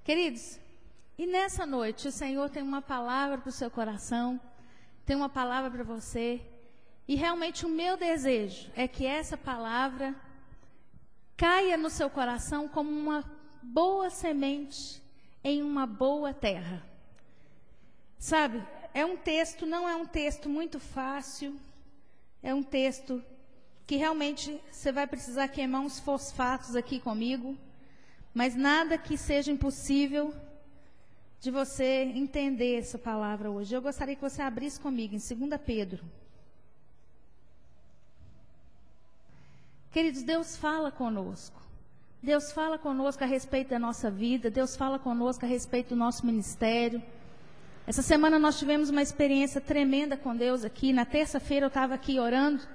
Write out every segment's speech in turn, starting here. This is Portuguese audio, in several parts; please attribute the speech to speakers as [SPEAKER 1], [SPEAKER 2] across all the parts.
[SPEAKER 1] Queridos, e nessa noite o Senhor tem uma palavra para o seu coração, tem uma palavra para você, e realmente o meu desejo é que essa palavra caia no seu coração como uma boa semente em uma boa terra. Sabe, não é um texto muito fácil, é um texto que realmente você vai precisar queimar uns fosfatos aqui comigo, mas nada que seja impossível de você entender essa palavra hoje. Eu gostaria que você abrisse comigo em 2 Pedro. Queridos, Deus fala conosco. Deus fala conosco a respeito da nossa vida, Deus fala conosco a respeito do nosso ministério. Essa semana nós tivemos uma experiência tremenda com Deus aqui. Na terça-feira eu estava aqui orando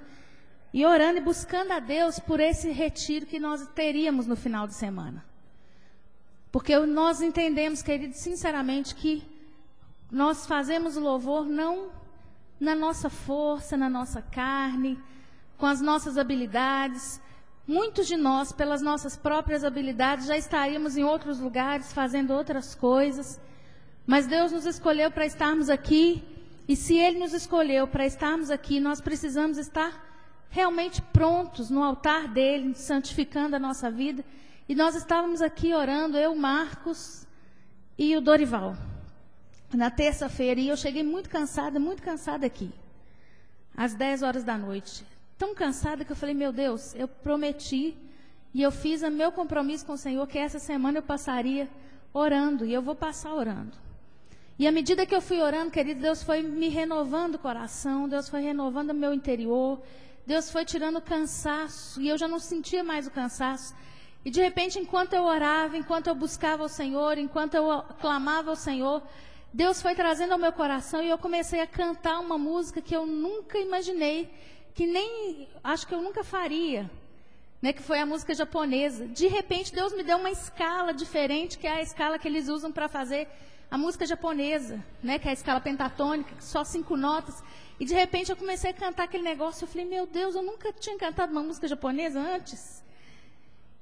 [SPEAKER 1] e buscando a Deus por esse retiro que nós teríamos no final de semana. Porque nós entendemos, queridos, sinceramente, que nós fazemos o louvor não na nossa força, na nossa carne, com as nossas habilidades. Muitos de nós, pelas nossas próprias habilidades, já estaríamos em outros lugares, fazendo outras coisas. Mas Deus nos escolheu para estarmos aqui, e se Ele nos escolheu para estarmos aqui, nós precisamos estar realmente prontos no altar dEle, santificando a nossa vida. E nós estávamos aqui orando, eu, Marcos e o Dorival, na terça-feira, e eu cheguei muito cansada aqui, às 10 horas da noite. Tão cansada que eu falei, meu Deus, eu prometi, e eu fiz o meu compromisso com o Senhor, que essa semana eu passaria orando, e eu vou passar orando. E à medida que eu fui orando, querido, Deus foi me renovando o coração, Deus foi renovando o meu interior, Deus foi tirando o cansaço, e eu já não sentia mais o cansaço. E de repente, enquanto eu orava, enquanto eu buscava o Senhor, enquanto eu clamava ao Senhor, Deus foi trazendo ao meu coração, e eu comecei a cantar uma música que eu nunca imaginei, acho que eu nunca faria, né, que foi a música japonesa. De repente, Deus me deu uma escala diferente, que é a escala que eles usam para fazer a música japonesa, né, que é a escala pentatônica, só 5 notas. E de repente eu comecei a cantar aquele negócio. Eu falei, meu Deus, eu nunca tinha cantado uma música japonesa antes.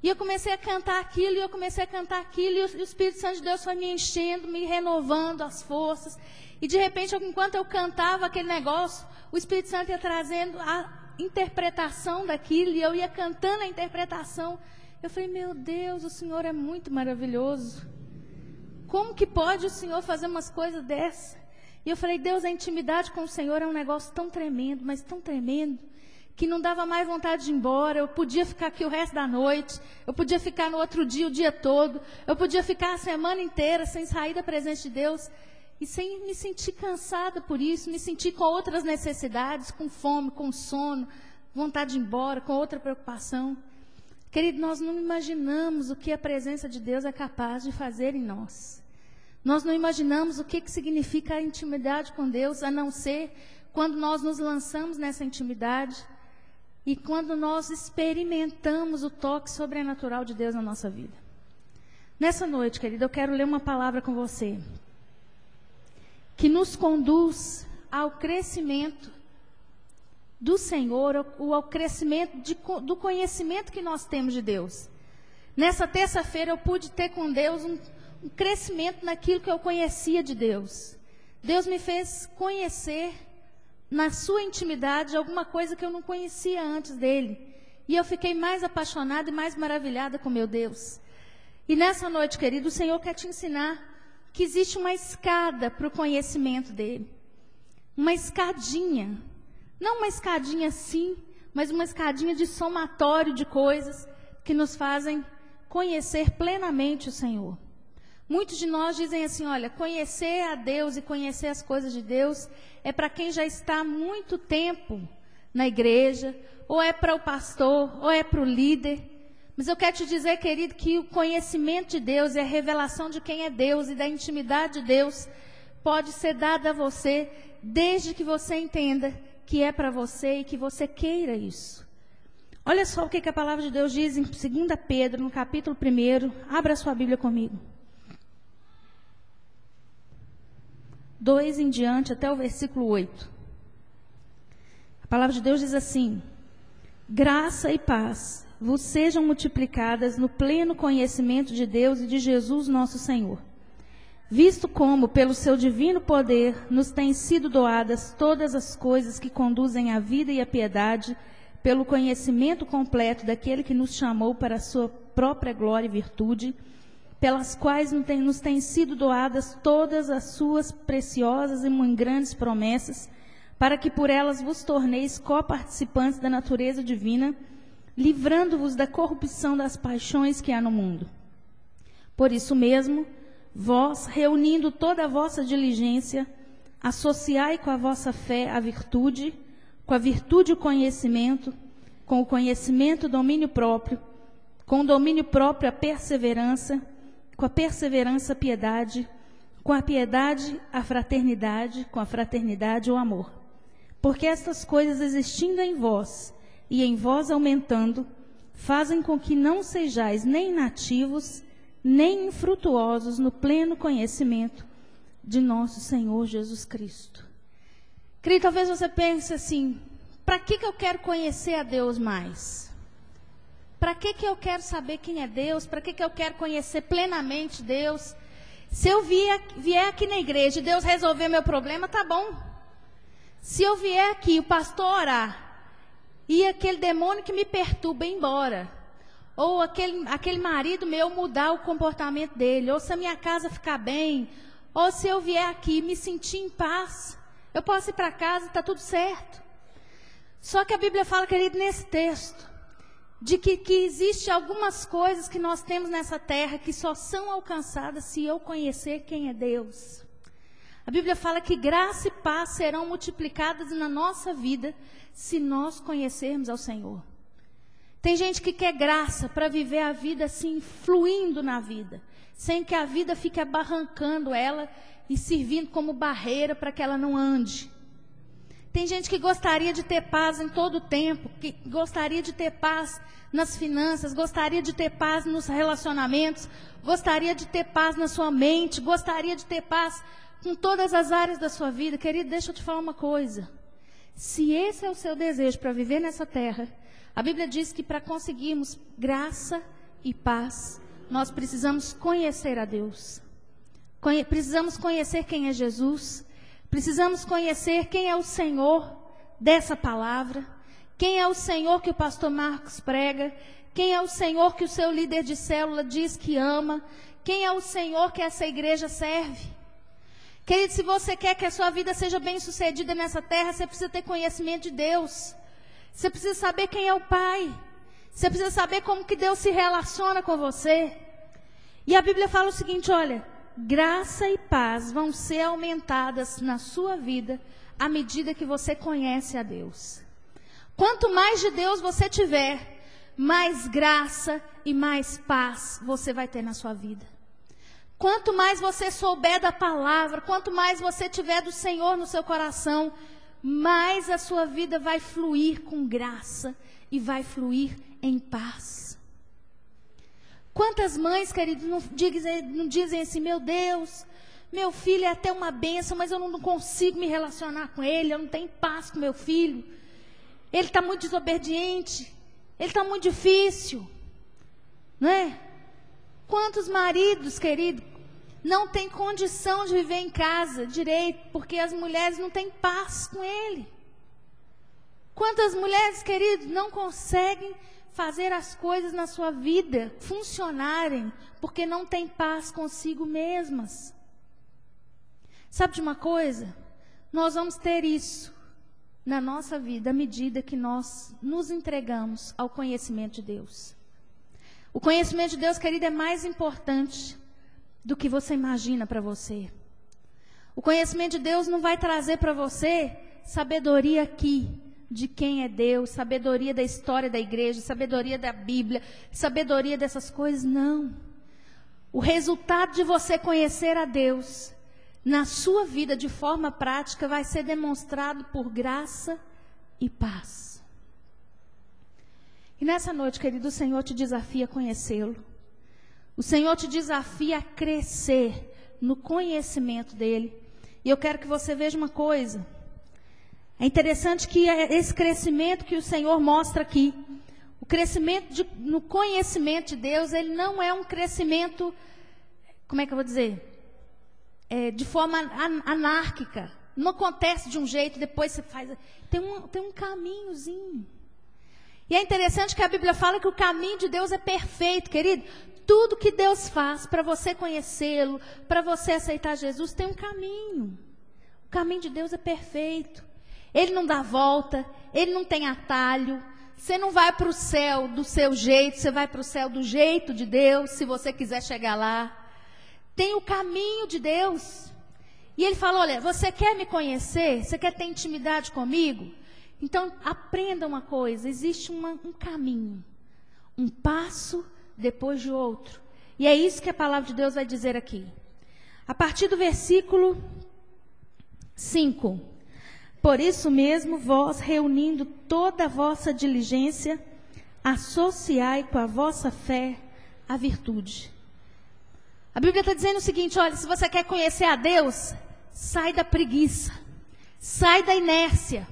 [SPEAKER 1] E eu comecei a cantar aquilo, e o Espírito Santo de Deus foi me enchendo, me renovando as forças. E de repente, enquanto eu cantava aquele negócio, o Espírito Santo ia trazendo a interpretação daquilo, e eu ia cantando a interpretação. Eu falei, meu Deus, o Senhor é muito maravilhoso. Como que pode o Senhor fazer umas coisas dessas? E eu falei, Deus, a intimidade com o Senhor é um negócio tão tremendo, mas tão tremendo, que não dava mais vontade de ir embora. Eu podia ficar aqui o resto da noite, eu podia ficar no outro dia o dia todo, eu podia ficar a semana inteira sem sair da presença de Deus, e sem me sentir cansada por isso, me sentir com outras necessidades, com fome, com sono, vontade de ir embora, com outra preocupação. Querido, nós não imaginamos o que a presença de Deus é capaz de fazer em nós. Nós não imaginamos o que significa a intimidade com Deus, a não ser quando nós nos lançamos nessa intimidade e quando nós experimentamos o toque sobrenatural de Deus na nossa vida. Nessa noite, querido, eu quero ler uma palavra com você que nos conduz ao crescimento do Senhor, ao crescimento do conhecimento que nós temos de Deus. Nessa terça-feira eu pude ter com Deus um crescimento naquilo que eu conhecia de Deus. Deus me fez conhecer na sua intimidade alguma coisa que eu não conhecia antes dele. E eu fiquei mais apaixonada e mais maravilhada com meu Deus. E nessa noite, querido, o Senhor quer te ensinar que existe uma escada para o conhecimento dele. Uma escadinha. Não uma escadinha assim, mas uma escadinha de somatório de coisas que nos fazem conhecer plenamente o Senhor. Muitos de nós dizem assim, olha, conhecer a Deus e conhecer as coisas de Deus é para quem já está há muito tempo na igreja, ou é para o pastor, ou é para o líder. Mas eu quero te dizer, querido, que o conhecimento de Deus e a revelação de quem é Deus e da intimidade de Deus pode ser dada a você desde que você entenda que é para você e que você queira isso. Olha só o que a palavra de Deus diz em 2 Pedro, no capítulo 1. Abra sua Bíblia comigo. 2 em diante, até o versículo 8. A palavra de Deus diz assim: graça e paz vos sejam multiplicadas no pleno conhecimento de Deus e de Jesus nosso Senhor. Visto como, pelo seu divino poder, nos têm sido doadas todas as coisas que conduzem à vida e à piedade, pelo conhecimento completo daquele que nos chamou para a sua própria glória e virtude, pelas quais nos têm sido doadas todas as suas preciosas e muito grandes promessas, para que por elas vos torneis coparticipantes da natureza divina, livrando-vos da corrupção das paixões que há no mundo. Por isso mesmo, vós, reunindo toda a vossa diligência, associai com a vossa fé a virtude, com a virtude o conhecimento, com o conhecimento o domínio próprio, com o domínio próprio a perseverança, com a perseverança a piedade, com a piedade a fraternidade, com a fraternidade o amor. Porque estas coisas existindo em vós e em vós aumentando, fazem com que não sejais nem inativos, nem infrutuosos no pleno conhecimento de nosso Senhor Jesus Cristo. Querido, talvez você pense assim, para que eu quero conhecer a Deus mais? Para que eu quero saber quem é Deus? Para que eu quero conhecer plenamente Deus? Se eu vier aqui na igreja e Deus resolver meu problema, tá bom. Se eu vier aqui, o pastor orar, e aquele demônio que me perturba ir embora, ou aquele marido meu mudar o comportamento dele, ou se a minha casa ficar bem, ou se eu vier aqui e me sentir em paz, eu posso ir para casa, está tudo certo. Só que a Bíblia fala, querido, nesse texto, de que existe algumas coisas que nós temos nessa terra que só são alcançadas se eu conhecer quem é Deus. A Bíblia fala que graça e paz serão multiplicadas na nossa vida se nós conhecermos ao Senhor. Tem gente que quer graça para viver a vida assim, fluindo na vida, sem que a vida fique abarrancando ela e servindo como barreira para que ela não ande. Tem gente que gostaria de ter paz em todo o tempo, que gostaria de ter paz nas finanças, gostaria de ter paz nos relacionamentos, gostaria de ter paz na sua mente, gostaria de ter paz com todas as áreas da sua vida. Querido, deixa eu te falar uma coisa. Se esse é o seu desejo para viver nessa terra, a Bíblia diz que para conseguirmos graça e paz, nós precisamos conhecer a Deus. Precisamos conhecer quem é Jesus. Precisamos conhecer quem é o Senhor dessa palavra. Quem é o Senhor que o pastor Marcos prega. Quem é o Senhor que o seu líder de célula diz que ama. Quem é o Senhor que essa igreja serve. Querido, se você quer que a sua vida seja bem sucedida nessa terra, você precisa ter conhecimento de Deus. Você precisa saber quem é o Pai. Você precisa saber como que Deus se relaciona com você. E a Bíblia fala o seguinte, olha, graça e paz vão ser aumentadas na sua vida à medida que você conhece a Deus. Quanto mais de Deus você tiver, mais graça e mais paz você vai ter na sua vida. Quanto mais você souber da palavra, quanto mais você tiver do Senhor no seu coração, mais a sua vida vai fluir com graça e vai fluir em paz. Quantas mães, queridos, não dizem assim, meu Deus, meu filho é até uma bênção, mas eu não consigo me relacionar com ele, eu não tenho paz com meu filho. Ele está muito desobediente, ele está muito difícil, não é? Quantos maridos, querido, não têm condição de viver em casa direito, porque as mulheres não têm paz com ele? Quantas mulheres, querido, não conseguem fazer as coisas na sua vida funcionarem, porque não têm paz consigo mesmas? Sabe de uma coisa? Nós vamos ter isso na nossa vida à medida que nós nos entregamos ao conhecimento de Deus. O conhecimento de Deus, querido, é mais importante do que você imagina para você. O conhecimento de Deus não vai trazer para você sabedoria aqui, de quem é Deus, sabedoria da história da igreja, sabedoria da Bíblia, sabedoria dessas coisas, não. O resultado de você conhecer a Deus na sua vida de forma prática vai ser demonstrado por graça e paz. E nessa noite, querido, o Senhor te desafia a conhecê-lo. O Senhor te desafia a crescer no conhecimento dEle. E eu quero que você veja uma coisa. É interessante que esse crescimento que o Senhor mostra aqui, crescimento no conhecimento de Deus, ele não é um crescimento, como é que eu vou dizer? De forma anárquica. Não acontece de um jeito, depois você faz... Tem um caminhozinho. E é interessante que a Bíblia fala que o caminho de Deus é perfeito, querido. Tudo que Deus faz para você conhecê-lo, para você aceitar Jesus, tem um caminho. O caminho de Deus é perfeito. Ele não dá volta, ele não tem atalho. Você não vai para o céu do seu jeito, você vai para o céu do jeito de Deus, se você quiser chegar lá. Tem o caminho de Deus. E ele fala, olha, você quer me conhecer? Você quer ter intimidade comigo? Então, aprenda uma coisa, existe um caminho. Um passo depois de outro. E é isso que a palavra de Deus vai dizer aqui. A partir do versículo 5. Por isso mesmo, vós, reunindo toda a vossa diligência, associai com a vossa fé a virtude. A Bíblia está dizendo o seguinte, olha, se você quer conhecer a Deus, sai da preguiça, sai da inércia,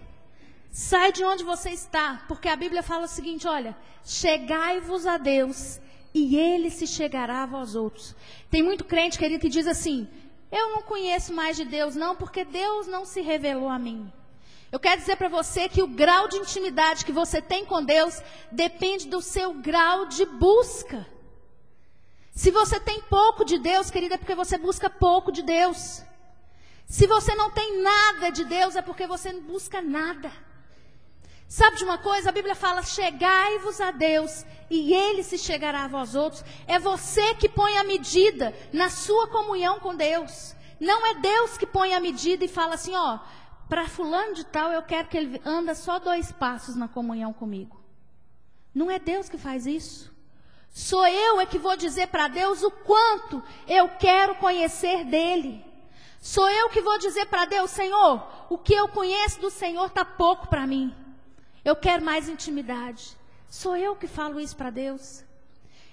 [SPEAKER 1] sai de onde você está, porque a Bíblia fala o seguinte, olha, chegai-vos a Deus e Ele se chegará a vós outros. Tem muito crente, querido, que diz assim, eu não conheço mais de Deus não, porque Deus não se revelou a mim. Eu quero dizer para você que o grau de intimidade que você tem com Deus depende do seu grau de busca. Se você tem pouco de Deus, querida, é porque você busca pouco de Deus. Se você não tem nada de Deus, é porque você não busca nada. Sabe de uma coisa? A Bíblia fala, chegai-vos a Deus e Ele se chegará a vós outros. É você que põe a medida na sua comunhão com Deus. Não é Deus que põe a medida e fala assim, ó, para fulano de tal eu quero que ele anda só 2 passos na comunhão comigo. Não é Deus que faz isso. Sou eu que vou dizer para Deus o quanto eu quero conhecer dEle. Sou eu que vou dizer para Deus, Senhor, o que eu conheço do Senhor está pouco para mim. Eu quero mais intimidade. Sou eu que falo isso para Deus.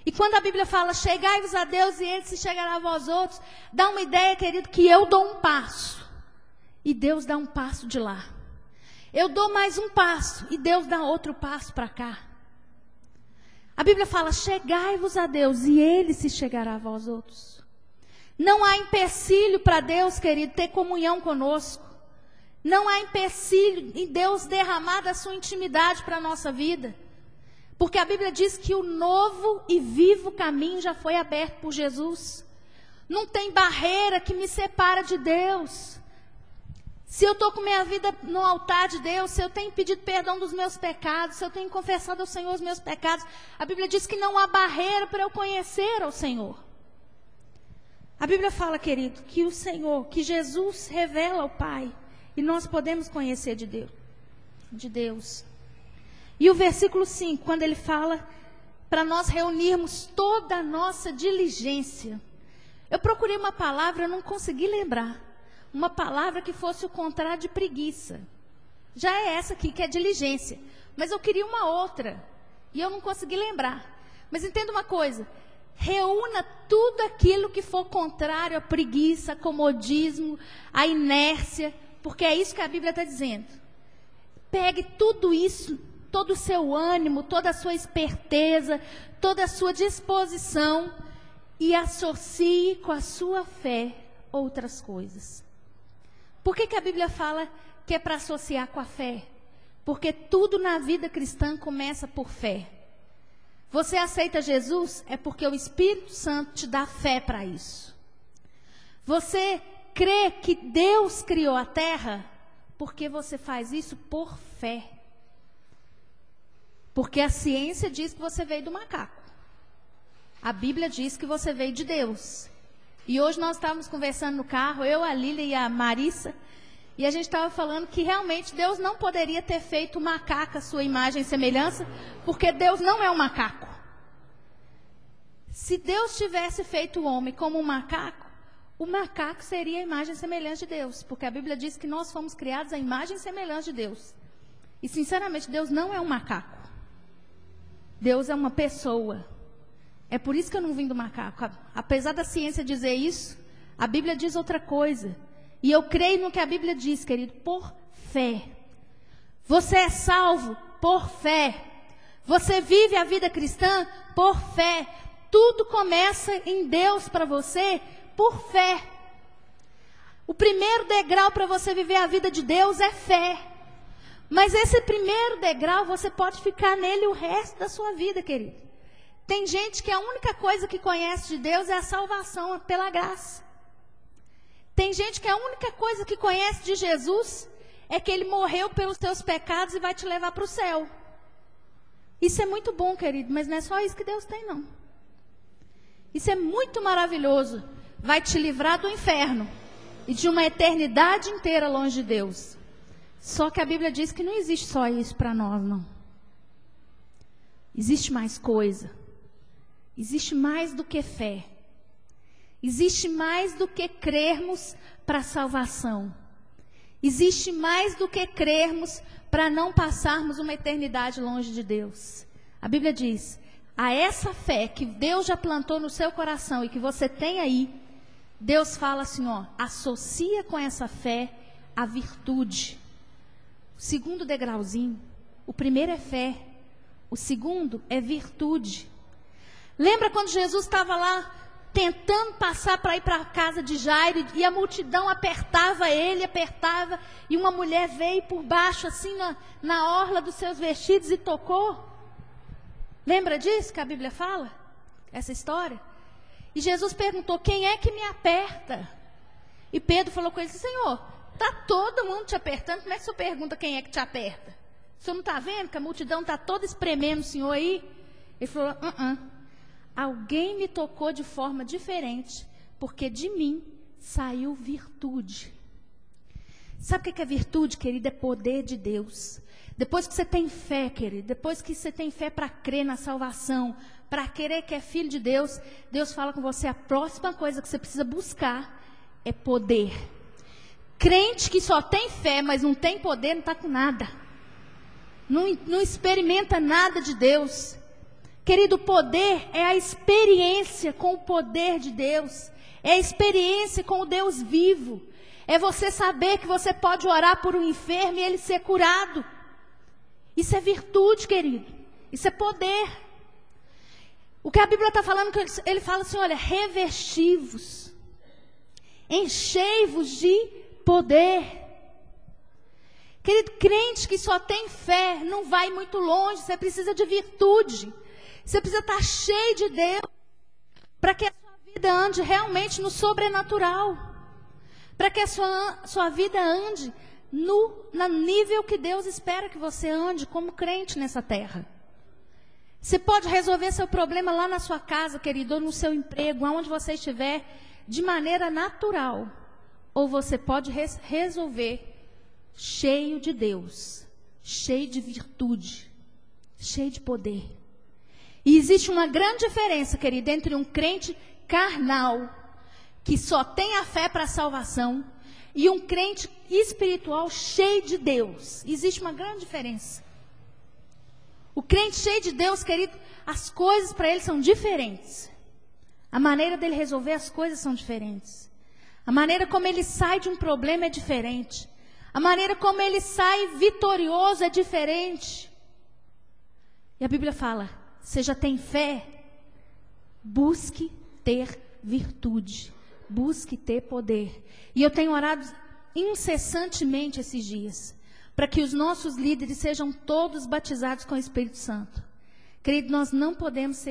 [SPEAKER 1] E quando a Bíblia fala, chegai-vos a Deus e Ele se chegará a vós outros, dá uma ideia, querido, que eu dou um passo. E Deus dá um passo de lá. Eu dou mais um passo e Deus dá outro passo para cá. A Bíblia fala, chegai-vos a Deus e Ele se chegará a vós outros. Não há empecilho para Deus, querido, ter comunhão conosco. Não há empecilho em Deus derramar da sua intimidade para a nossa vida. Porque a Bíblia diz que o novo e vivo caminho já foi aberto por Jesus. Não tem barreira que me separa de Deus. Se eu estou com minha vida no altar de Deus, se eu tenho pedido perdão dos meus pecados, se eu tenho confessado ao Senhor os meus pecados, a Bíblia diz que não há barreira para eu conhecer ao Senhor. A Bíblia fala, querido, que o Senhor, que Jesus revela ao Pai, e nós podemos conhecer de Deus. E o versículo 5, quando ele fala para nós reunirmos toda a nossa diligência. Eu procurei uma palavra, eu não consegui lembrar. Uma palavra que fosse o contrário de preguiça. Já é essa aqui, que é diligência. Mas eu queria uma outra. E eu não consegui lembrar. Mas entenda uma coisa. Reúna tudo aquilo que for contrário à preguiça, ao comodismo, à inércia. Porque é isso que a Bíblia está dizendo. Pegue tudo isso, todo o seu ânimo, toda a sua esperteza, toda a sua disposição e associe com a sua fé outras coisas. Por que a Bíblia fala que é para associar com a fé? Porque tudo na vida cristã começa por fé. Você aceita Jesus é porque o Espírito Santo te dá fé para isso. Você crê que Deus criou a terra porque você faz isso por fé. Porque a ciência diz que você veio do macaco. A Bíblia diz que você veio de Deus. E hoje nós estávamos conversando no carro, eu, a Lília e a Marissa, e a gente estava falando que realmente Deus não poderia ter feito o macaco a sua imagem e semelhança, porque Deus não é um macaco. Se Deus tivesse feito o homem como um macaco, o macaco seria a imagem e semelhança de Deus, porque a Bíblia diz que nós fomos criados à imagem e semelhança de Deus. E sinceramente, Deus não é um macaco. Deus é uma pessoa. É por isso que eu não vim do macaco. Apesar da ciência dizer isso, a Bíblia diz outra coisa. E eu creio no que a Bíblia diz, querido, por fé. Você é salvo por fé. Você vive a vida cristã por fé. Tudo começa em Deus para você por fé. O primeiro degrau para você viver a vida de Deus é fé. Mas esse primeiro degrau, você pode ficar nele o resto da sua vida, querido. Tem gente que a única coisa que conhece de Deus é a salvação pela graça. Tem gente que a única coisa que conhece de Jesus é que Ele morreu pelos teus pecados e vai te levar para o céu. Isso é muito bom, querido, mas não é só isso que Deus tem, não. Isso é muito maravilhoso. Vai te livrar do inferno e de uma eternidade inteira longe de Deus. Só que a Bíblia diz que não existe só isso para nós, não. Existe mais coisa. Existe mais do que fé. Existe mais do que crermos para a salvação. Existe mais do que crermos para não passarmos uma eternidade longe de Deus. A Bíblia diz, a essa fé que Deus já plantou no seu coração e que você tem aí, Deus fala assim, ó, associa com essa fé a virtude. O segundo degrauzinho, o primeiro é fé, o segundo é virtude. Lembra quando Jesus estava lá tentando passar para ir para a casa de Jairo e a multidão apertava ele, apertava, e uma mulher veio por baixo assim na orla dos seus vestidos e tocou? Lembra disso que a Bíblia fala? Essa história? E Jesus perguntou, quem é que me aperta? E Pedro falou com ele, Senhor, está todo mundo te apertando, como é que o Senhor pergunta quem é que te aperta? O Senhor não está vendo que a multidão está toda espremendo o Senhor aí? Ele falou, alguém me tocou de forma diferente, porque de mim saiu virtude. Sabe o que é virtude, querido? É poder de Deus. Depois que você tem fé, querido, depois que você tem fé para crer na salvação, para querer que é filho de Deus, Deus fala com você, a próxima coisa que você precisa buscar é poder. Crente que só tem fé, mas não tem poder, não está com nada. Não experimenta nada de Deus. Querido, poder é a experiência com o poder de Deus. É a experiência com o Deus vivo. É você saber que você pode orar por um enfermo e ele ser curado. Isso é virtude, querido. Isso é poder. O que a Bíblia está falando, ele fala assim, olha, revesti-vos. Enchei-vos de poder. Querido, crente que só tem fé, não vai muito longe, você precisa de virtude. Você precisa estar cheio de Deus, para que a sua vida ande realmente no sobrenatural. Para que a sua vida ande no nível que Deus espera que você ande como crente nessa terra. Você pode resolver seu problema lá na sua casa, querido, ou no seu emprego, aonde você estiver, de maneira natural. Ou você pode resolver cheio de Deus, cheio de virtude, cheio de poder. E existe uma grande diferença, querido, entre um crente carnal, que só tem a fé para a salvação, e um crente espiritual cheio de Deus. Existe uma grande diferença. O crente cheio de Deus, querido, as coisas para ele são diferentes. A maneira dele resolver as coisas são diferentes. A maneira como ele sai de um problema é diferente. A maneira como ele sai vitorioso é diferente. E a Bíblia fala, você já tem fé? Busque ter virtude. Busque ter poder. E eu tenho orado incessantemente esses dias, para que os nossos líderes sejam todos batizados com o Espírito Santo. Querido, nós não podemos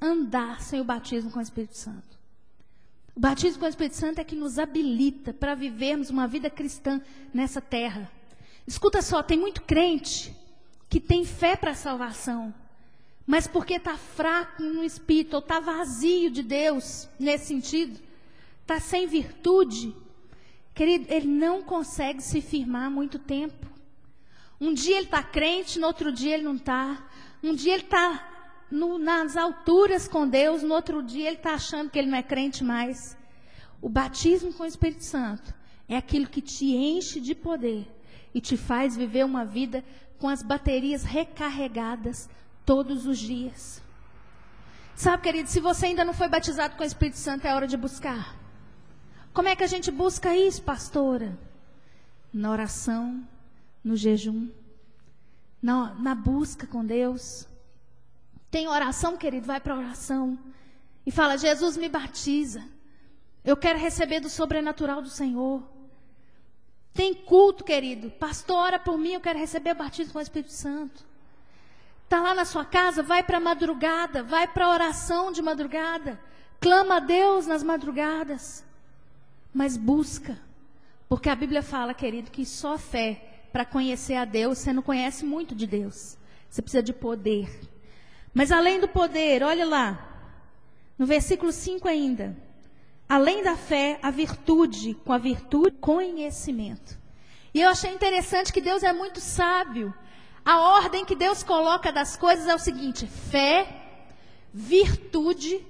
[SPEAKER 1] andar sem o batismo com o Espírito Santo. O batismo com o Espírito Santo é que nos habilita para vivermos uma vida cristã nessa terra. Escuta só, tem muito crente que tem fé para a salvação, mas porque está fraco no Espírito, ou está vazio de Deus, nesse sentido, está sem virtude, querido, ele não consegue se firmar muito tempo. Um dia ele está crente, no outro dia ele não está. Um dia ele está nas alturas com Deus, no outro dia ele está achando que ele não é crente mais. O batismo com o Espírito Santo é aquilo que te enche de poder e te faz viver uma vida com as baterias recarregadas todos os dias. Sabe, querido, se você ainda não foi batizado com o Espírito Santo, é hora de buscar. Como é que a gente busca isso, pastora? Na oração, no jejum, na busca com Deus. Tem oração, querido, vai para a oração. E fala, Jesus me batiza. Eu quero receber do sobrenatural do Senhor. Tem culto, querido. Pastor, ora por mim, eu quero receber o batismo com o Espírito Santo. Está lá na sua casa, vai para a madrugada, vai para a oração de madrugada. Clama a Deus nas madrugadas. Mas busca. Porque a Bíblia fala, querido, que só fé para conhecer a Deus, você não conhece muito de Deus. Você precisa de poder. Mas além do poder, olha lá. No versículo 5 ainda. Além da fé, a virtude. Com a virtude, conhecimento. E eu achei interessante que Deus é muito sábio. A ordem que Deus coloca das coisas é o seguinte: fé, virtude,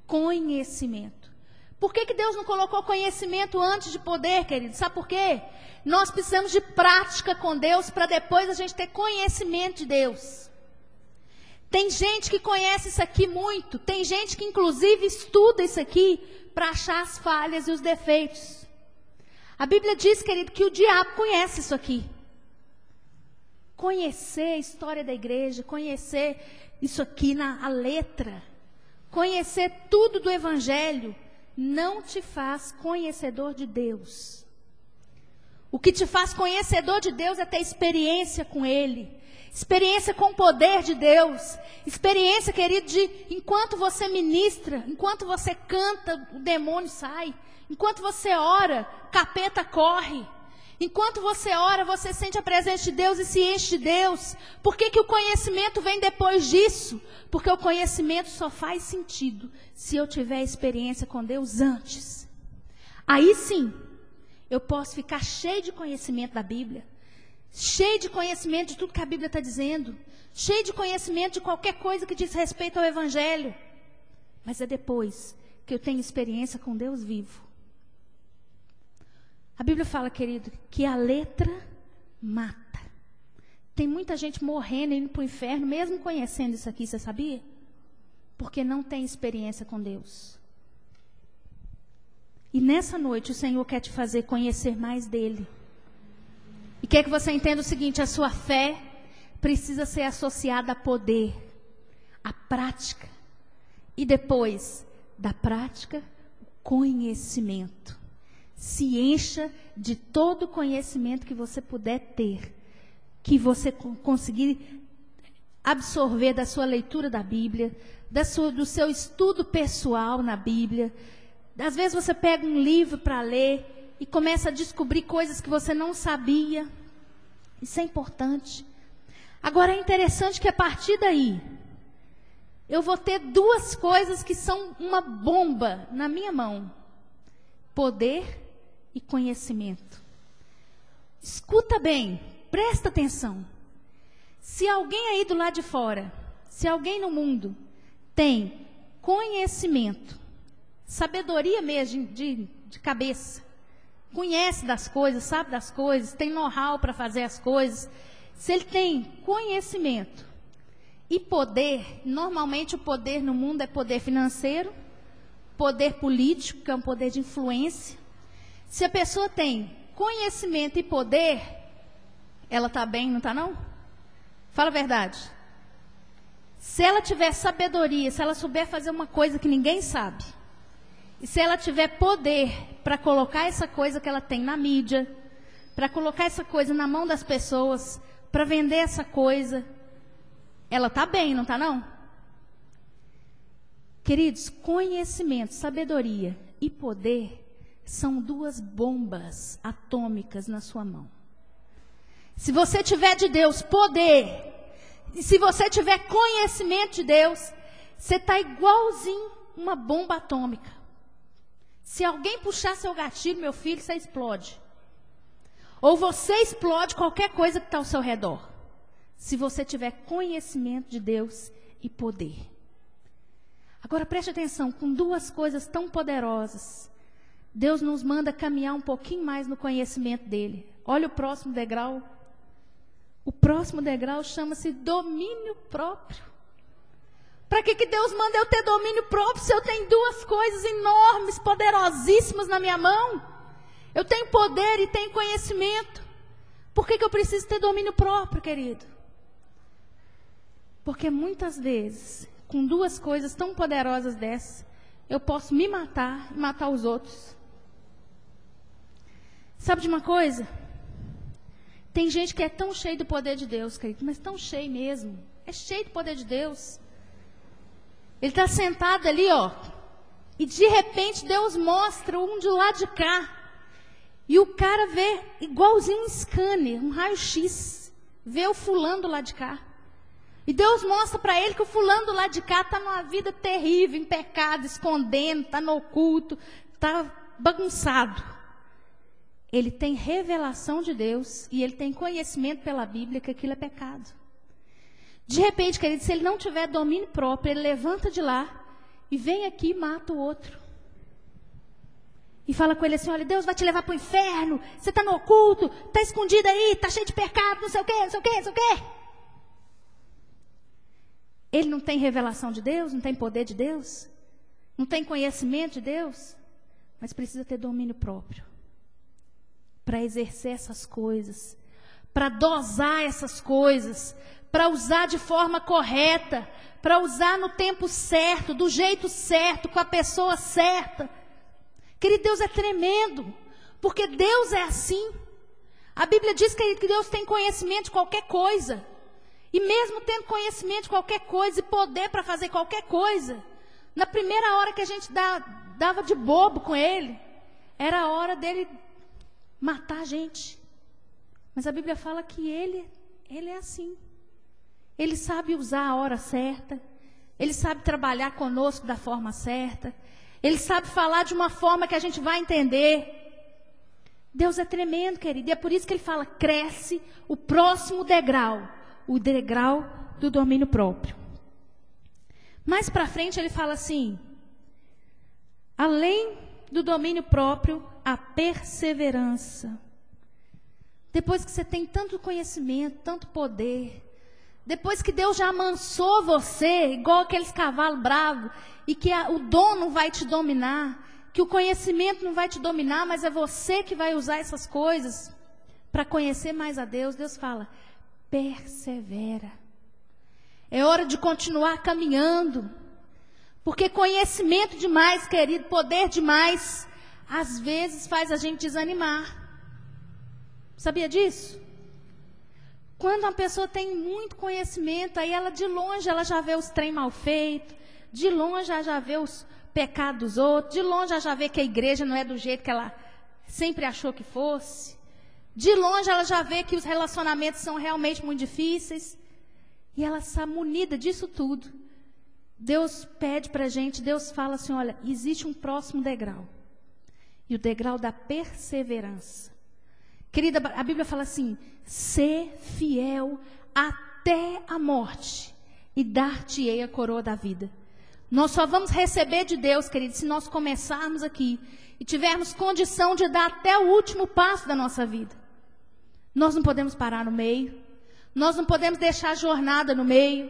[SPEAKER 1] conhecimento. Por que Deus não colocou conhecimento antes de poder, querido? Sabe por quê? Nós precisamos de prática com Deus para depois a gente ter conhecimento de Deus. Tem gente que conhece isso aqui muito. Tem gente que inclusive estuda isso aqui para achar as falhas e os defeitos. A Bíblia diz, querido, que o diabo conhece isso aqui. Conhecer a história da igreja, conhecer isso aqui a letra, conhecer tudo do Evangelho, não te faz conhecedor de Deus. O que te faz conhecedor de Deus é ter experiência com Ele, experiência com o poder de Deus, experiência, querido, de enquanto você ministra, enquanto você canta, o demônio sai, enquanto você ora, capeta corre. Enquanto você ora, você sente a presença de Deus e se enche de Deus. Por que o conhecimento vem depois disso? Porque o conhecimento só faz sentido se eu tiver experiência com Deus antes. Aí sim, eu posso ficar cheio de conhecimento da Bíblia, cheio de conhecimento de tudo que a Bíblia está dizendo, cheio de conhecimento de qualquer coisa que diz respeito ao Evangelho. Mas é depois que eu tenho experiência com Deus vivo. A Bíblia fala, querido, que a letra mata. Tem muita gente morrendo, indo para o inferno, mesmo conhecendo isso aqui, você sabia? Porque não tem experiência com Deus. E nessa noite o Senhor quer te fazer conhecer mais dEle. E quer que você entenda o seguinte: a sua fé precisa ser associada a poder, a prática. E depois da prática, conhecimento. Se encha de todo o conhecimento que você puder ter, que você conseguir absorver da sua leitura da Bíblia, do seu estudo pessoal na Bíblia. Às vezes você pega um livro para ler e começa a descobrir coisas que você não sabia. Isso é importante. Agora é interessante que a partir daí, eu vou ter duas coisas que são uma bomba na minha mão: poder e conhecimento. Escuta bem, presta atenção. Se alguém aí do lado de fora, se alguém no mundo tem conhecimento, sabedoria mesmo de cabeça, conhece das coisas, sabe das coisas, tem know-how para fazer as coisas, se ele tem conhecimento e poder, normalmente o poder no mundo é poder financeiro, poder político, que é um poder de influência. Se a pessoa tem conhecimento e poder, ela está bem, não está não? Fala a verdade. Se ela tiver sabedoria, se ela souber fazer uma coisa que ninguém sabe, e se ela tiver poder para colocar essa coisa que ela tem na mídia, para colocar essa coisa na mão das pessoas, para vender essa coisa, ela está bem, não está não? Queridos, conhecimento, sabedoria e poder são duas bombas atômicas na sua mão. Se você tiver de Deus poder, e se você tiver conhecimento de Deus, você está igualzinho uma bomba atômica. Se alguém puxar seu gatilho, meu filho, você explode. Ou você explode qualquer coisa que está ao seu redor. Se você tiver conhecimento de Deus e poder. Agora preste atenção, com duas coisas tão poderosas, Deus nos manda caminhar um pouquinho mais no conhecimento dele. Olha o próximo degrau. O próximo degrau chama-se domínio próprio. Para que Deus manda eu ter domínio próprio se eu tenho duas coisas enormes, poderosíssimas na minha mão? Eu tenho poder e tenho conhecimento. Por que eu preciso ter domínio próprio, querido? Porque muitas vezes, com duas coisas tão poderosas dessas, eu posso me matar e matar os outros. Sabe de uma coisa? Tem gente que é tão cheio do poder de Deus, querido, mas tão cheio mesmo. É cheio do poder de Deus. Ele está sentado ali, ó. E de repente Deus mostra um de lá de cá. E o cara vê igualzinho um scanner, um raio-x. Vê o fulano do lado de cá. E Deus mostra para ele que o fulano do lado de cá está numa vida terrível, em pecado, escondendo, está no oculto, está bagunçado. Ele tem revelação de Deus e ele tem conhecimento pela Bíblia que aquilo é pecado. De repente, querido, se ele não tiver domínio próprio, ele levanta de lá e vem aqui e mata o outro. E fala com ele assim, olha, Deus vai te levar para o inferno, você está no oculto, está escondido aí, está cheio de pecado, não sei o quê, não sei o quê, não sei o quê. Ele não tem revelação de Deus, não tem poder de Deus, não tem conhecimento de Deus, mas precisa ter domínio próprio para exercer essas coisas, para dosar essas coisas, para usar de forma correta, para usar no tempo certo, do jeito certo, com a pessoa certa. Querido, Deus é tremendo, porque Deus é assim. A Bíblia diz, querido, que Deus tem conhecimento de qualquer coisa. E mesmo tendo conhecimento de qualquer coisa e poder para fazer qualquer coisa, na primeira hora que a gente dava de bobo com Ele, era a hora dele matar a gente. Mas a Bíblia fala que Ele é assim. Ele sabe usar a hora certa, Ele sabe trabalhar conosco da forma certa, Ele sabe falar de uma forma que a gente vai entender. Deus é tremendo, querido, e é por isso que Ele fala, cresce o próximo degrau, o degrau do domínio próprio. Mais para frente Ele fala assim, além do domínio próprio, a perseverança. Depois que você tem tanto conhecimento, tanto poder, depois que Deus já amansou você, igual aqueles cavalos bravos, e que o dom não vai te dominar, que o conhecimento não vai te dominar, mas é você que vai usar essas coisas para conhecer mais a Deus. Deus fala, persevera. É hora de continuar caminhando, porque conhecimento demais, querido, poder demais, às vezes faz a gente desanimar. Sabia disso? Quando uma pessoa tem muito conhecimento, aí ela de longe ela já vê os trem mal feitos, de longe ela já vê os pecados dos outros, de longe ela já vê que a igreja não é do jeito que ela sempre achou que fosse, de longe ela já vê que os relacionamentos são realmente muito difíceis, e ela está munida disso tudo. Deus pede para a gente, Deus fala assim, olha, existe um próximo degrau, e o degrau da perseverança. Querida, a Bíblia fala assim, ser fiel até a morte e dar-te-ei a coroa da vida. Nós só vamos receber de Deus, querido, se nós começarmos aqui e tivermos condição de dar até o último passo da nossa vida. Nós não podemos parar no meio, nós não podemos deixar a jornada no meio,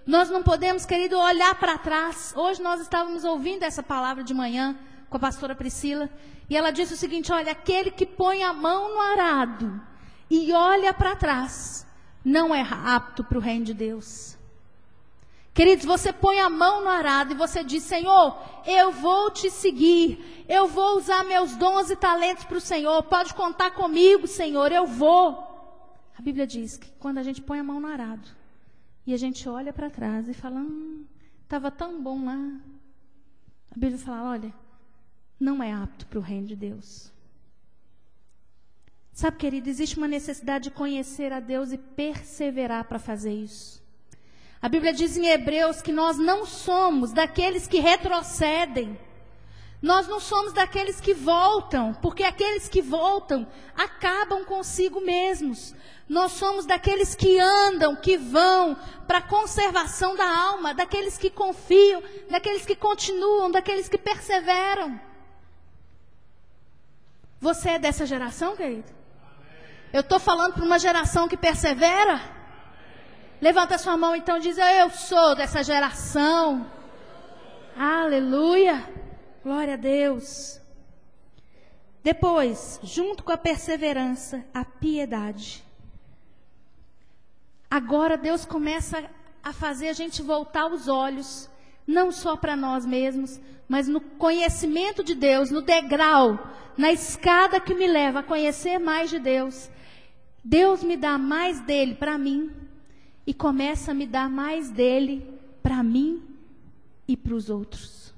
[SPEAKER 1] nós não podemos, querido, olhar para trás. Hoje nós estávamos ouvindo essa palavra de manhã com a pastora Priscila, e ela disse o seguinte, olha, aquele que põe a mão no arado e olha para trás, não é apto para o reino de Deus. Queridos, você põe a mão no arado e você diz, Senhor, eu vou te seguir, eu vou usar meus dons e talentos para o Senhor, pode contar comigo, Senhor, eu vou. A Bíblia diz que quando a gente põe a mão no arado e a gente olha para trás e fala, estava tão bom lá, a Bíblia fala, olha, não é apto para o reino de Deus. Sabe, querido, existe uma necessidade de conhecer a Deus e perseverar para fazer isso. A Bíblia diz em Hebreus que nós não somos daqueles que retrocedem. Nós não somos daqueles que voltam, porque aqueles que voltam acabam consigo mesmos. Nós somos daqueles que andam, que vão para a conservação da alma, daqueles que confiam, daqueles que continuam, daqueles que perseveram. Você é dessa geração, querido? Eu estou falando para uma geração que persevera? Levanta sua mão então e diz, eu sou dessa geração. Aleluia. Glória a Deus. Depois, junto com a perseverança, a piedade. Agora Deus começa a fazer a gente voltar os olhos, não só para nós mesmos, mas no conhecimento de Deus, no degrau, na escada que me leva a conhecer mais de Deus. Deus me dá mais dele para mim e começa a me dar mais dele para mim e para os outros.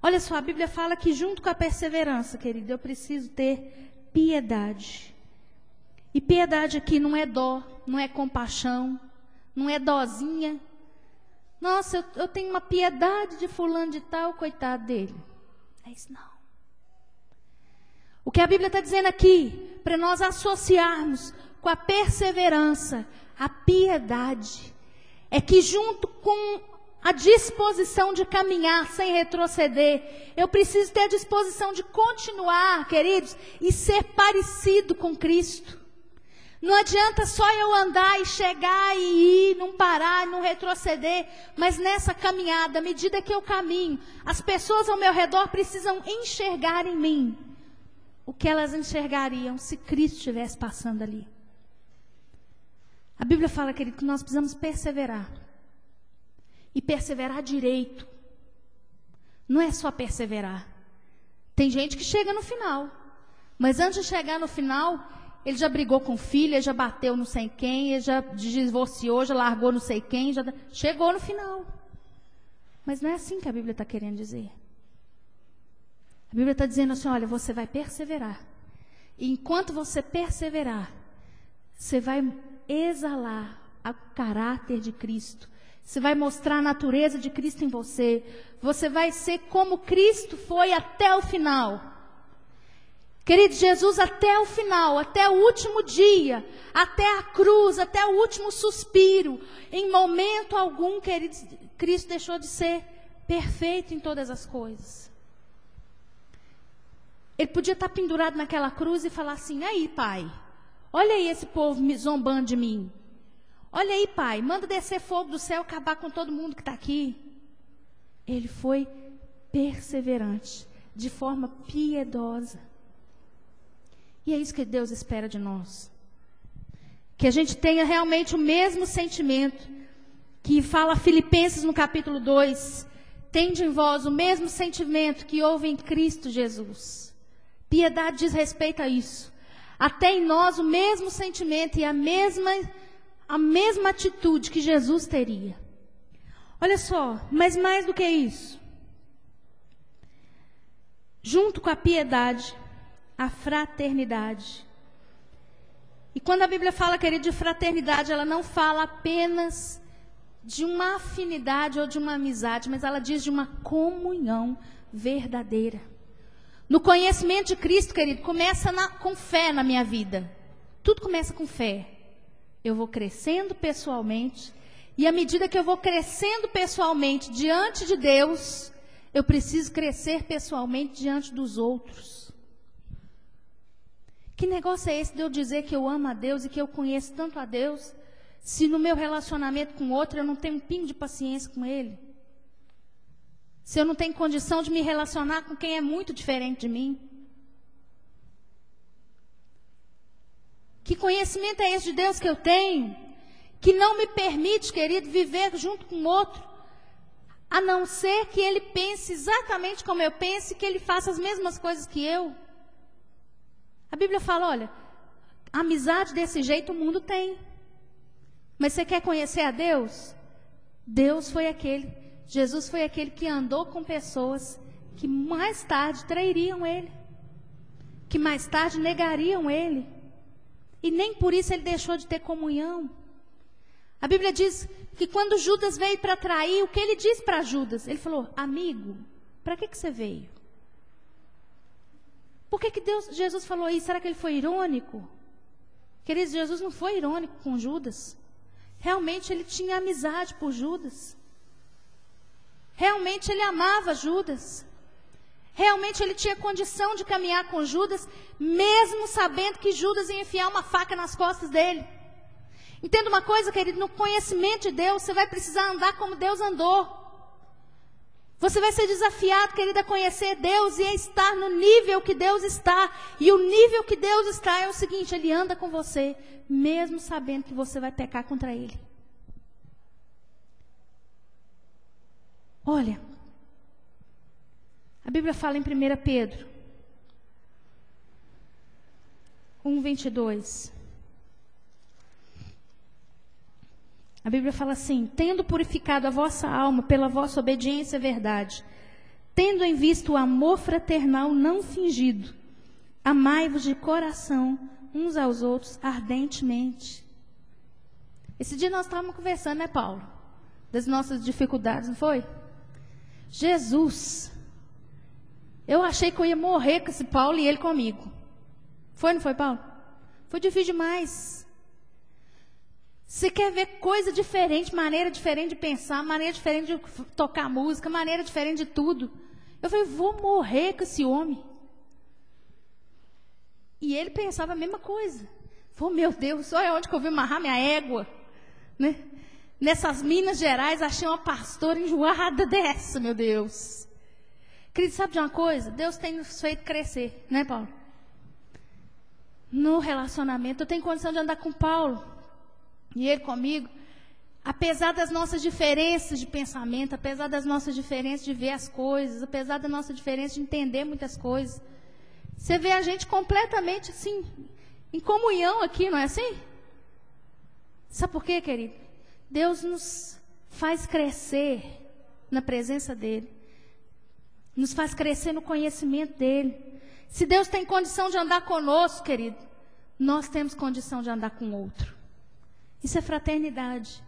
[SPEAKER 1] Olha só, a Bíblia fala que junto com a perseverança, querido, eu preciso ter piedade. E piedade aqui não é dó, não é compaixão, não é dozinha. Nossa, eu tenho uma piedade de fulano de tal, coitado dele. É isso não. O que a Bíblia está dizendo aqui, para nós associarmos com a perseverança, a piedade, é que junto com a disposição de caminhar sem retroceder, eu preciso ter a disposição de continuar, queridos, e ser parecido com Cristo. Não adianta só eu andar e chegar e ir, não parar, não retroceder, mas nessa caminhada, à medida que eu caminho, as pessoas ao meu redor precisam enxergar em mim o que elas enxergariam se Cristo estivesse passando ali. A Bíblia fala, querido, que nós precisamos perseverar. E perseverar direito. Não é só perseverar. Tem gente que chega no final. Mas antes de chegar no final, ele já brigou com o filho, ele já bateu não sei quem, ele já divorciou, já largou não sei quem, já chegou no final. Mas não é assim que a Bíblia está querendo dizer. A Bíblia está dizendo assim, olha, você vai perseverar. E enquanto você perseverar, você vai exalar o caráter de Cristo. Você vai mostrar a natureza de Cristo em você. Você vai ser como Cristo foi até o final. Querido, Jesus até o final, até o último dia, até a cruz, até o último suspiro, em momento algum, querido, Cristo deixou de ser perfeito em todas as coisas. Ele podia estar pendurado naquela cruz e falar assim, aí pai, olha aí esse povo me zombando de mim. Olha aí, pai, manda descer fogo do céu, acabar com todo mundo que está aqui. Ele foi perseverante, de forma piedosa. E é isso que Deus espera de nós. Que a gente tenha realmente o mesmo sentimento que fala Filipenses no capítulo 2. Tende em vós o mesmo sentimento que houve em Cristo Jesus. Piedade diz respeito a isso. Até em nós o mesmo sentimento e a mesma atitude que Jesus teria. Olha só, mas mais do que isso. Junto com a piedade, a fraternidade. E quando a Bíblia fala, querido, de fraternidade, ela não fala apenas de uma afinidade ou de uma amizade, mas ela diz de uma comunhão verdadeira. No conhecimento de Cristo, querido, começa com fé na minha vida. Tudo começa com fé. Eu vou crescendo pessoalmente, e à medida que eu vou crescendo pessoalmente diante de Deus, eu preciso crescer pessoalmente diante dos outros. Que negócio é esse de eu dizer que eu amo a Deus e que eu conheço tanto a Deus, se no meu relacionamento com outro eu não tenho um pingo de paciência com ele? Se eu não tenho condição de me relacionar com quem é muito diferente de mim? Que conhecimento é esse de Deus que eu tenho, que não me permite, querido, viver junto com o outro, a não ser que ele pense exatamente como eu penso e que ele faça as mesmas coisas que eu? A Bíblia fala, olha, amizade desse jeito o mundo tem. Mas você quer conhecer a Deus? Jesus foi aquele que andou com pessoas que mais tarde trairiam ele, que mais tarde negariam ele. E nem por isso ele deixou de ter comunhão. A Bíblia diz que quando Judas veio para trair, o que ele disse para Judas? Ele falou, amigo, para que você veio? Por que Jesus falou isso? Será que ele foi irônico? Queridos, Jesus não foi irônico com Judas. Realmente ele tinha amizade por Judas. Realmente ele amava Judas. Realmente ele tinha condição de caminhar com Judas, mesmo sabendo que Judas ia enfiar uma faca nas costas dele. Entenda uma coisa, querido, no conhecimento de Deus, você vai precisar andar como Deus andou. Você vai ser desafiado, querido, a conhecer Deus e a estar no nível que Deus está. E o nível que Deus está é o seguinte, Ele anda com você, mesmo sabendo que você vai pecar contra Ele. Olha, a Bíblia fala em 1 Pedro 1:22. A Bíblia fala assim: tendo purificado a vossa alma pela vossa obediência à verdade, tendo em vista o amor fraternal não fingido, amai-vos de coração uns aos outros ardentemente. Esse dia nós estávamos conversando, né, Paulo? Das nossas dificuldades, não foi? Jesus, eu achei que eu ia morrer com esse Paulo e ele comigo. Foi, não foi, Paulo? Foi difícil demais. Você quer ver coisa diferente, maneira diferente de pensar, maneira diferente de tocar música, maneira diferente de tudo. Eu falei, vou morrer com esse homem. E ele pensava a mesma coisa. Falei, meu Deus, olha onde que eu vim amarrar minha égua. Né? Nessas Minas Gerais, achei uma pastora enjoada dessa, meu Deus. Querido, sabe de uma coisa? Deus tem nos feito crescer, né, Paulo? No relacionamento, eu tenho condição de andar com Paulo. E ele comigo. Apesar das nossas diferenças de pensamento, apesar das nossas diferenças de ver as coisas, apesar da nossa diferença de entender muitas coisas, você vê a gente completamente assim, em comunhão aqui, não é assim? Sabe por quê, querido? Deus nos faz crescer na presença dEle. Nos faz crescer no conhecimento dEle. Se Deus tem condição de andar conosco, querido, nós temos condição de andar com o outro. Isso é fraternidade.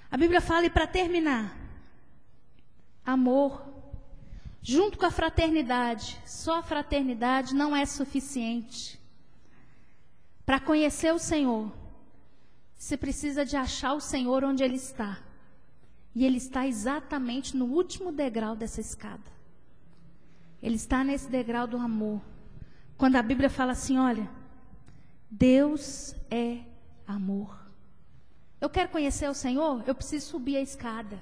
[SPEAKER 1] A Bíblia fala, e para terminar, amor. Junto com a fraternidade, só a fraternidade não é suficiente. Para conhecer o Senhor, você precisa de achar o Senhor onde Ele está. E Ele está exatamente no último degrau dessa escada. Ele está nesse degrau do amor. Quando a Bíblia fala assim, olha, Deus é amor. Eu quero conhecer o Senhor, eu preciso subir a escada.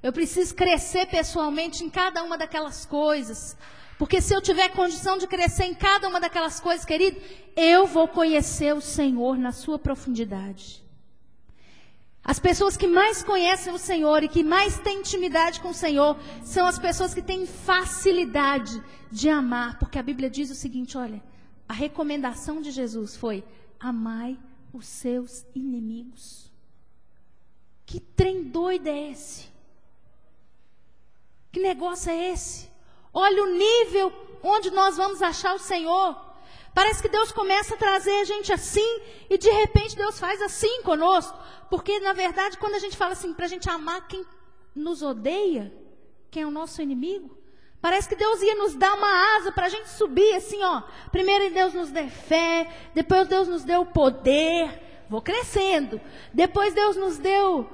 [SPEAKER 1] Eu preciso crescer pessoalmente em cada uma daquelas coisas. Porque se eu tiver condição de crescer em cada uma daquelas coisas, querido, eu vou conhecer o Senhor na sua profundidade. As pessoas que mais conhecem o Senhor e que mais têm intimidade com o Senhor são as pessoas que têm facilidade de amar. Porque a Bíblia diz o seguinte, olha, a recomendação de Jesus foi, amai os seus inimigos. Que trem doido é esse? Que negócio é esse? Olha o nível onde nós vamos achar o Senhor. Parece que Deus começa a trazer a gente assim e de repente Deus faz assim conosco. Porque na verdade quando a gente fala assim, para a gente amar quem nos odeia, quem é o nosso inimigo, parece que Deus ia nos dar uma asa para a gente subir assim, ó. Primeiro Deus nos deu fé, depois Deus nos deu poder, vou crescendo. Depois Deus nos deu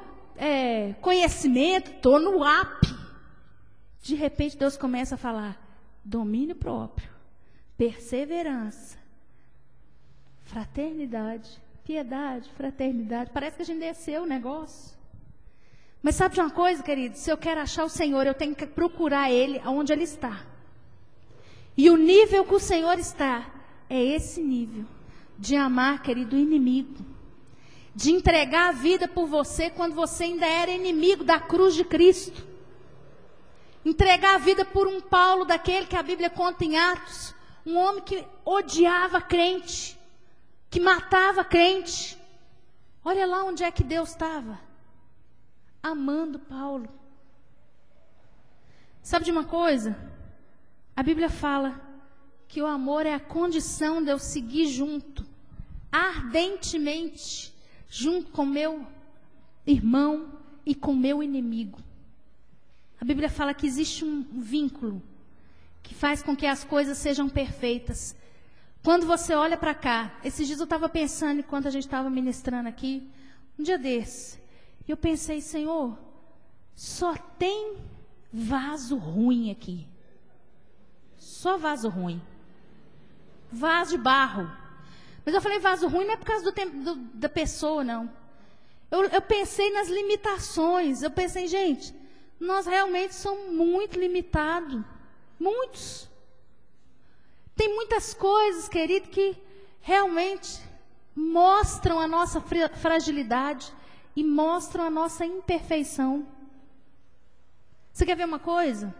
[SPEAKER 1] conhecimento, estou no up. De repente Deus começa a falar domínio próprio, perseverança, fraternidade, piedade, fraternidade. Parece que a gente desceu o negócio. Mas sabe de uma coisa, querido? Se eu quero achar o Senhor, eu tenho que procurar Ele onde Ele está. E o nível que o Senhor está, é esse nível. De amar, querido, o inimigo. De entregar a vida por você quando você ainda era inimigo da cruz de Cristo. Entregar a vida por um Paulo daquele que a Bíblia conta em Atos. Um homem que odiava crente. Que matava crente. Olha lá onde é que Deus estava. Amando Paulo. Sabe de uma coisa? A Bíblia fala que o amor é a condição de eu seguir junto. Ardentemente. Junto com meu irmão e com meu inimigo. A Bíblia fala que existe um vínculo que faz com que as coisas sejam perfeitas. Quando você olha para cá, esses dias eu estava pensando, enquanto a gente estava ministrando aqui, um dia desse, e eu pensei, Senhor, só tem vaso ruim aqui. Só vaso ruim. Vaso de barro. Mas eu falei vaso ruim não é por causa do tempo da pessoa, não. Eu pensei nas limitações. Eu pensei, gente, nós realmente somos muito limitados. Muitos. Tem muitas coisas, querido, que realmente mostram a nossa fragilidade e mostram a nossa imperfeição. Você quer ver uma coisa?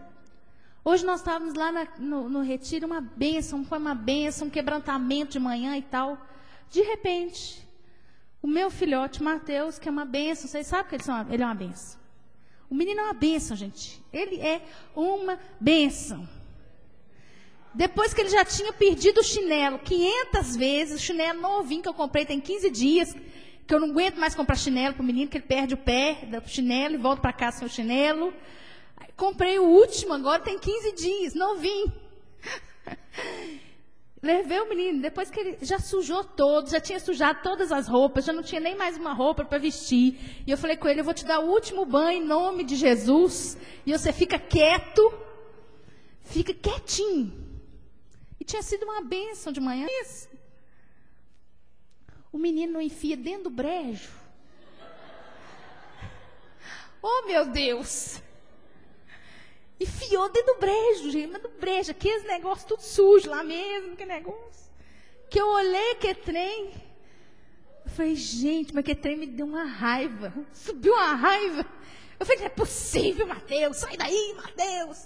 [SPEAKER 1] Hoje nós estávamos lá no retiro, uma bênção, foi uma bênção, um quebrantamento de manhã e tal. De repente, o meu filhote, Mateus, que é uma bênção, vocês sabem que ele é uma bênção. O menino é uma bênção, gente. Ele é uma bênção. Depois que ele já tinha perdido o chinelo 500 vezes, o chinelo novinho que eu comprei tem 15 dias, que eu não aguento mais comprar chinelo para o menino, que ele perde o pé do chinelo e volta para casa sem o chinelo. Comprei o último, agora tem 15 dias, novinho. Levei o menino, depois que ele já sujou todo, já tinha sujado todas as roupas, já não tinha nem mais uma roupa para vestir. E eu falei com ele, eu vou te dar o último banho em nome de Jesus. E você fica quieto, fica quietinho. E tinha sido uma bênção de manhã. Isso. O menino não enfia dentro do brejo. Oh, meu Deus! Enfiou dentro do brejo, gente, mas do brejo, aqueles negócios tudo sujo lá mesmo, que negócio. Que eu olhei que trem, eu falei, gente, mas que trem me deu uma raiva, subiu uma raiva. Eu falei, não é possível, Mateus, sai daí, Mateus.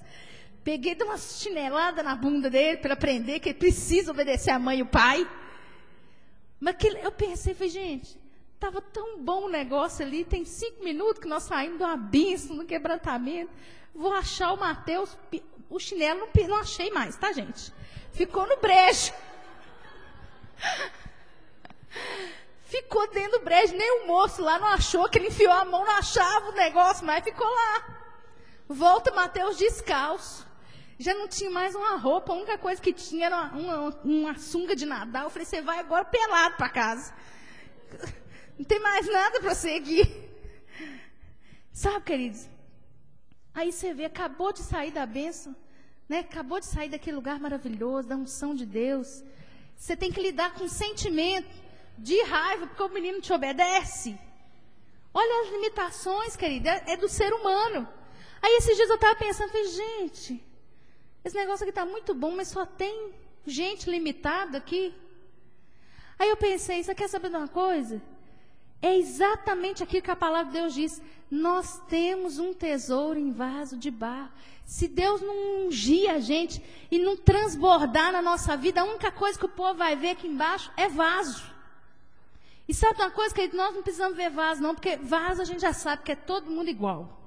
[SPEAKER 1] Peguei, dei uma chinelada na bunda dele para aprender que ele precisa obedecer a mãe e o pai. Mas eu pensei, falei, gente, estava tão bom o negócio ali, tem 5 minutos que nós saímos de uma bênção, no quebrantamento. Vou achar o Mateus, o chinelo não achei mais, tá, gente? Ficou no brejo. Ficou dentro do brejo, nem o moço lá não achou, que ele enfiou a mão, não achava o negócio, mas ficou lá. Volta Mateus descalço. Já não tinha mais uma roupa, a única coisa que tinha era uma sunga de Nadal. Eu falei, você vai agora pelado para casa. Não tem mais nada para você aqui. Sabe, queridos? Aí você vê, acabou de sair da bênção, né? Acabou de sair daquele lugar maravilhoso, da unção de Deus. Você tem que lidar com um sentimento de raiva, porque o menino te obedece. Olha as limitações, querida, é do ser humano. Aí esses dias eu estava pensando, falei, gente, esse negócio aqui está muito bom, mas só tem gente limitada aqui. Aí eu pensei, você quer saber de uma coisa? É exatamente aquilo que a palavra de Deus diz. Nós temos um tesouro em vaso de barro. Se Deus não ungir a gente e não transbordar na nossa vida, a única coisa que o povo vai ver aqui embaixo é vaso. E sabe uma coisa, querido? Nós não precisamos ver vaso não, porque vaso a gente já sabe que é todo mundo igual.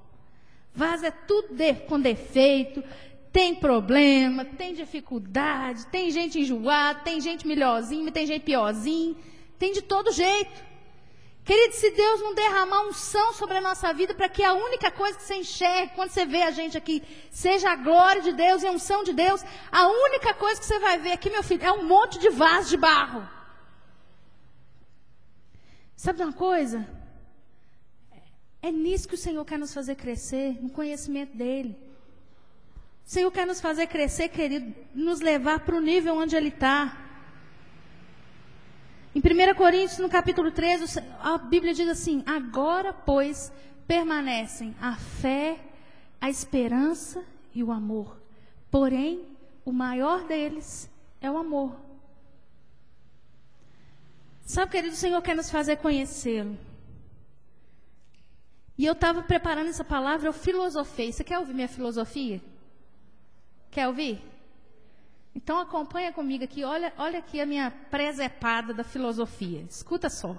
[SPEAKER 1] Vaso é tudo com defeito, tem problema, tem dificuldade, tem gente enjoada, tem gente melhorzinha, tem gente piorzinha, tem de todo jeito. Querido, se Deus não derramar unção sobre a nossa vida, para que a única coisa que você enxergue quando você vê a gente aqui, seja a glória de Deus e a unção de Deus, a única coisa que você vai ver aqui, meu filho, é um monte de vaso de barro. Sabe uma coisa? É nisso que o Senhor quer nos fazer crescer, no conhecimento dEle. O Senhor quer nos fazer crescer, querido, nos levar para o nível onde Ele está. Em 1 Coríntios, no capítulo 13, a Bíblia diz assim, agora, pois, permanecem a fé, a esperança e o amor. Porém, o maior deles é o amor. Sabe, querido, o Senhor quer nos fazer conhecê-lo. E eu estava preparando essa palavra, eu filosofei. Você quer ouvir minha filosofia? Quer ouvir? Então acompanha comigo aqui, olha aqui a minha presepada da filosofia. Escuta só.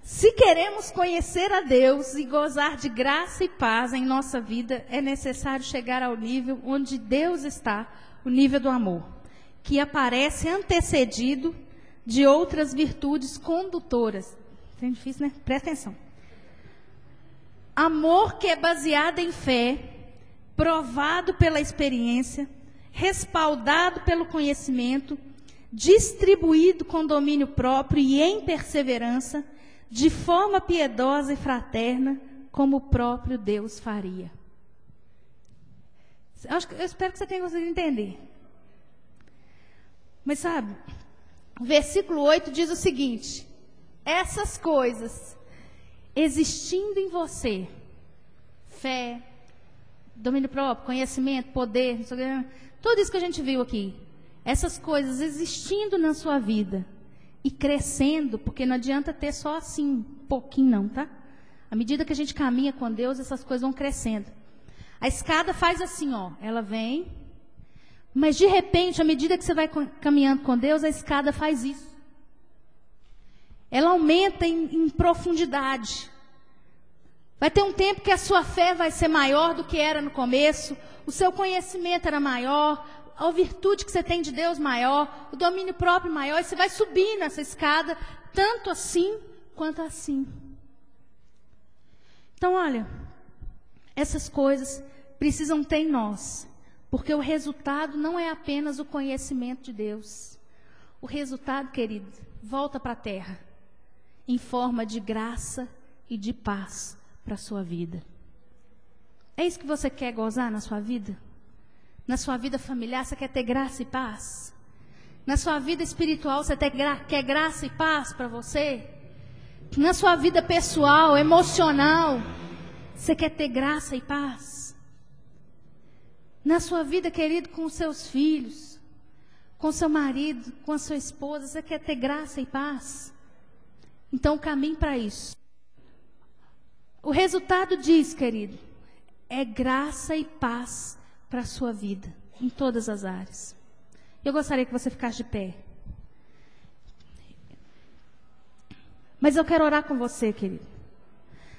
[SPEAKER 1] Se queremos conhecer a Deus e gozar de graça e paz em nossa vida, é necessário chegar ao nível onde Deus está, o nível do amor, que aparece antecedido de outras virtudes condutoras. É difícil, né? Presta atenção. Amor que é baseado em fé, provado pela experiência, respaldado pelo conhecimento, distribuído com domínio próprio e em perseverança, de forma piedosa e fraterna, como o próprio Deus faria. Eu espero que você tenha conseguido entender. Mas sabe, o versículo 8 diz o seguinte, essas coisas existindo em você, fé, domínio próprio, conhecimento, poder, tudo isso que a gente viu aqui, essas coisas existindo na sua vida, ir crescendo, porque não adianta ter só assim, um pouquinho não, tá? À medida que a gente caminha com Deus, essas coisas vão crescendo. A escada faz assim, ó, ela vem, mas de repente, à medida que você vai caminhando com Deus, a escada faz isso. Ela aumenta em profundidade. Vai ter um tempo que a sua fé vai ser maior do que era no começo, o seu conhecimento era maior, a virtude que você tem de Deus maior, o domínio próprio maior, e você vai subir nessa escada, tanto assim quanto assim. Então, olha, essas coisas precisam ter em nós, porque o resultado não é apenas o conhecimento de Deus. O resultado, querido, volta para a terra, em forma de graça e de paz para a sua vida. É isso que você quer gozar na sua vida? Na sua vida familiar, você quer ter graça e paz? Na sua vida espiritual, você quer graça e paz para você? Na sua vida pessoal, emocional, você quer ter graça e paz? Na sua vida, querido, com os seus filhos, com seu marido, com a sua esposa, você quer ter graça e paz? Então, caminhe para isso. O resultado diz, querido, é graça e paz para a sua vida, em todas as áreas. Eu gostaria que você ficasse de pé. Mas eu quero orar com você, querido,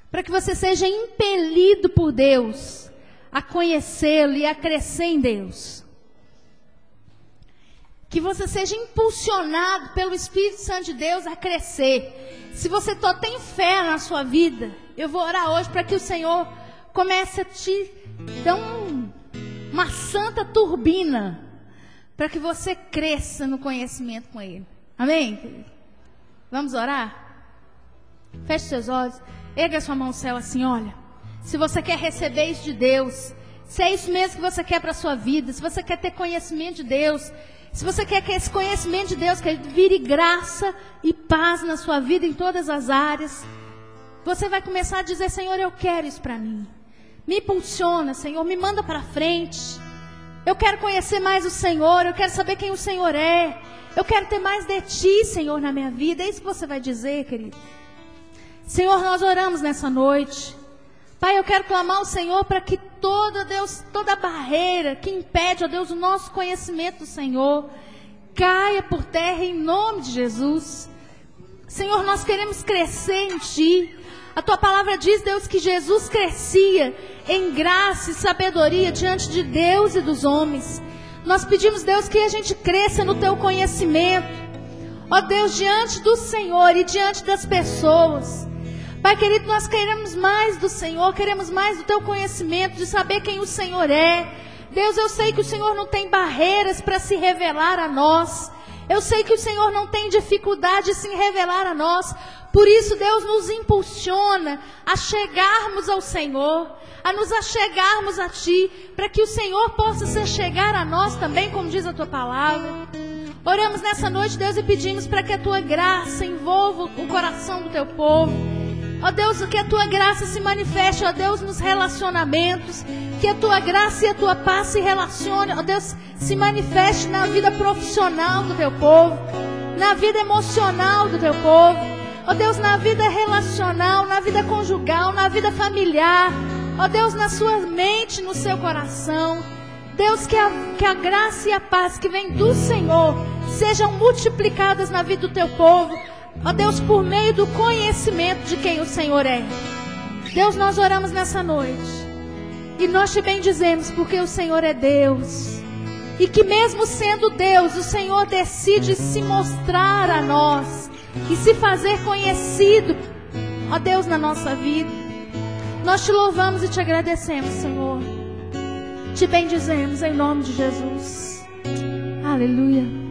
[SPEAKER 1] para que você seja impelido por Deus a conhecê-lo e a crescer em Deus. Que você seja impulsionado pelo Espírito Santo de Deus a crescer. Se você só tem fé na sua vida, eu vou orar hoje para que o Senhor comece a te dar uma santa turbina, para que você cresça no conhecimento com Ele. Amém? Vamos orar? Feche seus olhos, erga sua mão ao céu assim, olha. Se você quer receber isso de Deus, se é isso mesmo que você quer para a sua vida, se você quer ter conhecimento de Deus, se você quer que esse conhecimento de Deus que vire graça e paz na sua vida em todas as áreas, você vai começar a dizer, Senhor, eu quero isso para mim. Me impulsiona, Senhor, me manda para frente. Eu quero conhecer mais o Senhor, eu quero saber quem o Senhor é. Eu quero ter mais de Ti, Senhor, na minha vida. É isso que você vai dizer, querido. Senhor, nós oramos nessa noite. Pai, eu quero clamar ao Senhor para que toda barreira que impede, ó Deus, o nosso conhecimento do Senhor, caia por terra em nome de Jesus. Senhor, nós queremos crescer em Ti. A Tua palavra diz, Deus, que Jesus crescia em graça e sabedoria diante de Deus e dos homens. Nós pedimos, Deus, que a gente cresça no Teu conhecimento. Ó Deus, diante do Senhor e diante das pessoas. Pai querido, nós queremos mais do Senhor, queremos mais do Teu conhecimento, de saber quem o Senhor é. Deus, eu sei que o Senhor não tem barreiras para se revelar a nós. Eu sei que o Senhor não tem dificuldade de se revelar a nós. Por isso, Deus nos impulsiona a chegarmos ao Senhor, a nos achegarmos a Ti, para que o Senhor possa se chegar a nós também, como diz a Tua palavra. Oramos nessa noite, Deus, e pedimos para que a Tua graça envolva o coração do Teu povo. Ó Deus, que a Tua graça se manifeste, ó Deus, nos relacionamentos. Que a Tua graça e a Tua paz se relacione, ó Deus, se manifeste na vida profissional do Teu povo, na vida emocional do Teu povo, ó Deus, na vida relacional, na vida conjugal, na vida familiar, ó Deus, na sua mente, no seu coração. Deus, que a graça e a paz que vem do Senhor sejam multiplicadas na vida do Teu povo, ó Deus, por meio do conhecimento de quem o Senhor é. Deus, nós oramos nessa noite e nós Te bendizemos porque o Senhor é Deus, e que mesmo sendo Deus, o Senhor decide se mostrar a nós e se fazer conhecido, ó Deus, na nossa vida. Nós Te louvamos e Te agradecemos, Senhor. Te bendizemos em nome de Jesus. Aleluia.